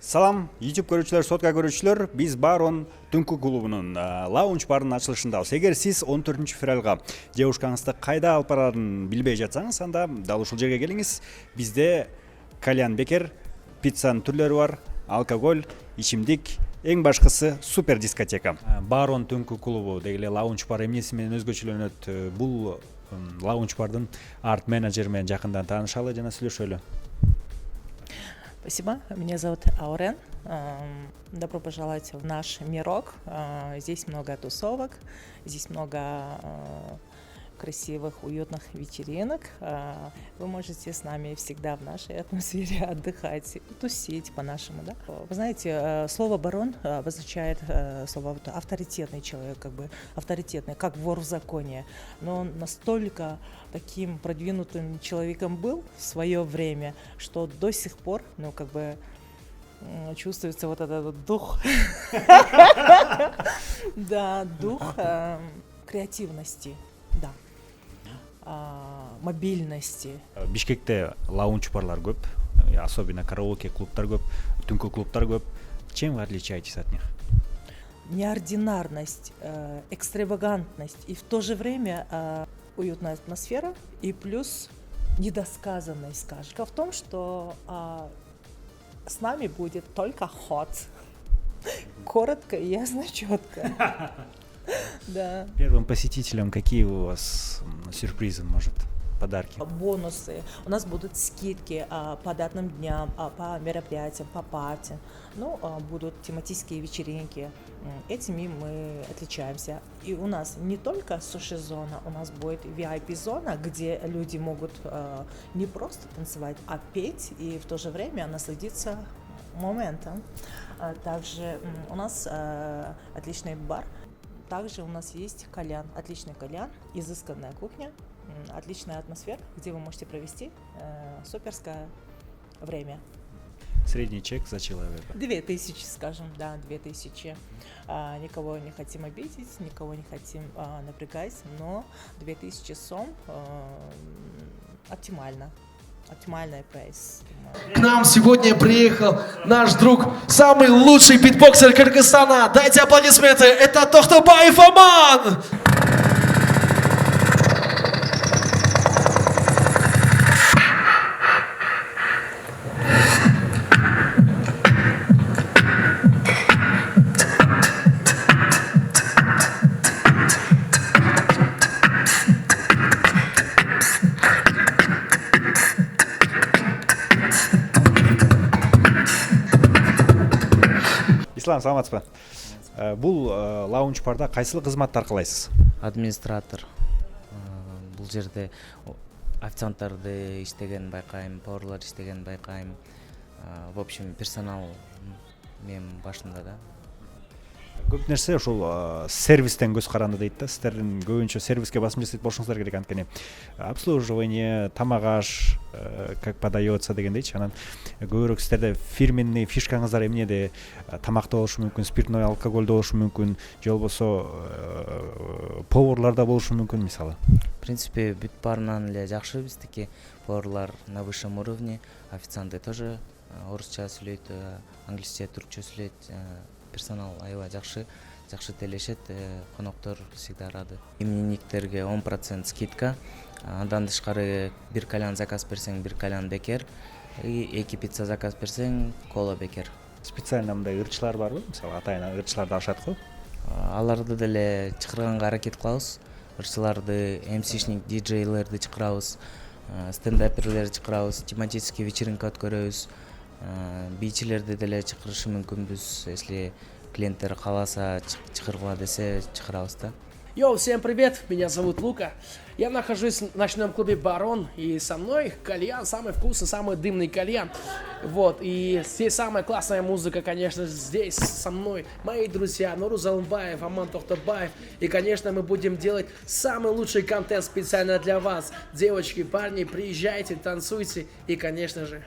Салам, YouTube көрүүчүлөр, сотка көрүүчүлөр, биз Барон түнкү клубунун лаунж барынын ачылышындабыз. Эгер сиз 14 февралга девушкаңызды кайда алып барарын билбей жатсаңыз, анда дал ушул жерге келиңиз. Бизде кальян бекер, пиццанын түрлөрү бар, алкоголь, ичимдик, эң башкысы супер дискотека. Барон түнкү клубу дегеле лаунж бар эмнеси менен өзгөчөлөнөт? Бул лаунж бардын арт менеджери менен жакындан таанышалы жана сүйлөшөлү. Спасибо, меня зовут Аурен. Добро пожаловать в наш мирок. Здесь много тусовок, здесь много красивых, уютных вечеринок. Вы можете с нами всегда в нашей атмосфере отдыхать, тусить по-нашему. Да? Вы знаете, слово «барон» обозначает слово авторитетный человек, авторитетный, как вор в законе. Но он настолько таким продвинутым человеком был в свое время, что до сих пор, чувствуется вот этот дух, да, дух креативности, да. Мобильности. Бишкекте лаунж барлар көп, особенно караоке клубтар көп, түнкү клубтар көп. Чем вы отличаетесь от них? Неординарность, экстравагантность и в то же время уютная атмосфера и плюс недосказанность, скажем. В том, что с нами будет только хот. Коротко, ясно, четко. Да. Первым посетителям какие у вас сюрпризы, может, подарки? Бонусы. У нас будут скидки по датным дням, по мероприятиям, по пати. Будут тематические вечеринки. Этими мы отличаемся. И у нас не только суши-зона, у нас будет VIP-зона, где люди могут не просто танцевать, а петь и в то же время насладиться моментом. Также у нас отличный бар. Также у нас есть кальян, отличный кальян, изысканная кухня, отличная атмосфера, где вы можете провести суперское время. Средний чек за человека? 2000, скажем, да, 2000. Никого не хотим обидеть, никого не хотим напрягать, но 2000 сом оптимально. Оптимальный прайс. К нам сегодня приехал наш друг, самый лучший битбоксер Кыргызстана. Дайте аплодисменты, это Тохтобаев Аман! Ислам, саламатсызбы? Бул лаунж барда кайсыл кызматты аркалайсыз? Администратор. Бул жерде официанттарды иштеген байкайм, поварлар иштеген байкайм. В общем, персонал мен башында да. Көп нерсе ушул сервистен көз каранды дейт да. Сиздердин көбүнчө сервиске басым жасайт болушуңуздар керек, анткени обслуживание, тамак аш, как подается дегендейчи. Анан көбүрөөк сиздерде фирменный фишкаңыздар эмнеде? Тамакта болушу мүмкүн, спиртной алкоголдо болушу мүмкүн, же болбосо поварларда болушу мүмкүн мисалы. В принципе, бүт баарынан эле жакшы биздики. Поварлар на высшем уровне, официанты тоже орусча сүйлөйт, англисче, туркча сүйлөйт. Персонал аябай жакшы тейлешет, коноктор всегда рады. Именинниктерге 10% скидка. Андан тышкары бир кальян заказ берсең, бир кальян бекер. И 2 пицца заказ берсең, кола бекер. Специально мындай ырчылар барбы? Мисалы атайын ырчыларды ашат го. Аларды деле чакырганга аракет кылабыз. Ырчыларды, МСшник, диджейлерди чакырабыз. Стендаперлерди чакырабыз, тематический вечеринка өткөрөбүз. Бийчилерди деле чакырышы мүмкүнбүз, если клиенттер кааласа чакыргыла десе чакырабыз да. Йоу, всем привет, меня зовут Лука. Я нахожусь в ночном клубе Барон, и со мной кальян, самый вкусный, самый дымный кальян. Вот, и здесь самая классная музыка, конечно, здесь со мной мои друзья Нуруз Алымбаев, Аман Тохтобаев. И, конечно, мы будем делать самый лучший контент специально для вас. Девочки, парни, приезжайте, танцуйте и, конечно же...